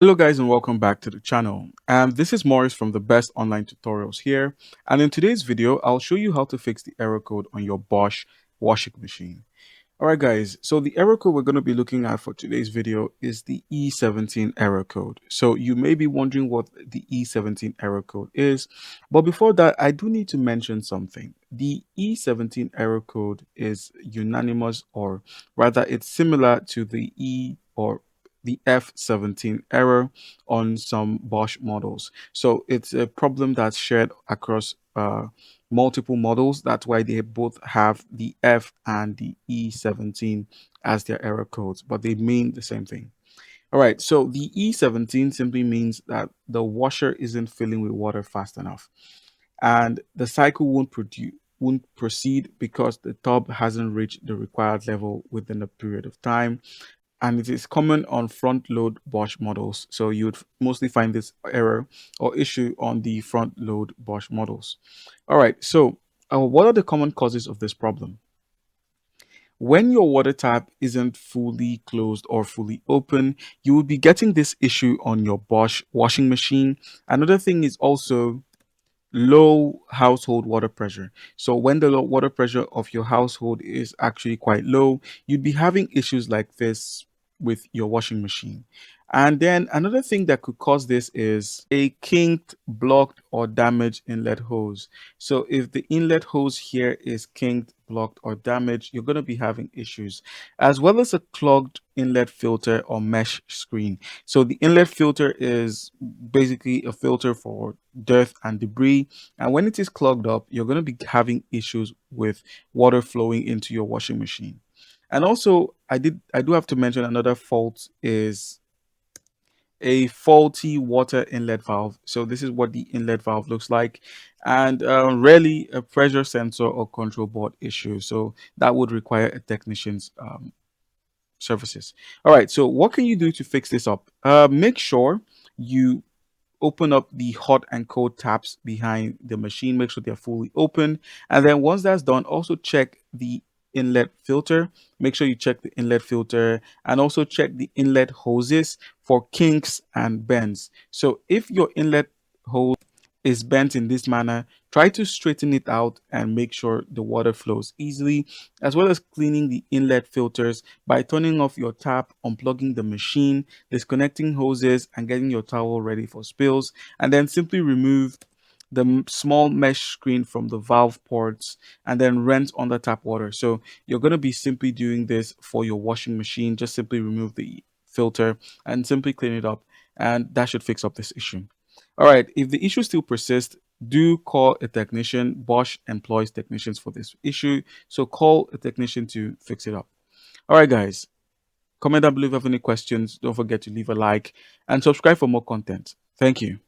Hello guys and welcome back to the channel. This is Morris from the best online tutorials here, and in today's video I'll show you how to fix the error code on your Bosch washing machine. Alright guys, so the error code we're going to be looking at for today's video is the E17 error code. So you may be wondering what the E17 error code is, but before that I do need to mention something. The E17 error code is unanimous, or rather it's similar to the the F17 error on some Bosch models. So it's a problem that's shared across multiple models. That's why they both have the F and the E17 as their error codes, but they mean the same thing. All right, so the E17 simply means that the washer isn't filling with water fast enough, and the cycle won't proceed because the tub hasn't reached the required level within a period of time, and it is common on front load Bosch models. So you would mostly find this error or issue on the front load Bosch models. All right, so what are the common causes of this problem? When your water tap isn't fully closed or fully open, you will be getting this issue on your Bosch washing machine. Another thing is also low household water pressure. So when the water pressure of your household is actually quite low, you'd be having issues like this with your washing machine. And then another thing that could cause this is a kinked, blocked, or damaged inlet hose. So if the inlet hose here is kinked, blocked, or damaged, you're going to be having issues, as well as a clogged inlet filter or mesh screen. So the inlet filter is basically a filter for dirt and debris, and when it is clogged up, you're going to be having issues with water flowing into your washing machine. And also I do have to mention another fault is a faulty water inlet valve. So this is what the inlet valve looks like, and rarely a pressure sensor or control board issue. So that would require a technician's services. All right, so what can you do to fix this up? Make sure you open up the hot and cold taps behind the machine. Make sure they're fully open, and then once that's done, also check the inlet filter. Make sure you check the inlet filter and also check the inlet hoses for kinks and bends. So if your inlet hose is bent in this manner, try to straighten it out and make sure the water flows easily, as well as cleaning the inlet filters by turning off your tap, unplugging the machine, disconnecting hoses, and getting your towel ready for spills. And then simply remove the small mesh screen from the valve ports and then rinse under tap water. So you're going to be simply doing this for your washing machine. Just simply remove the filter and simply clean it up, and that should fix up this issue. All right, if the issue still persists, do call a technician. Bosch employs technicians for this issue, so call a technician to fix it up. All right, guys, comment down below if you have any questions. Don't forget to leave a like and subscribe for more content. Thank you.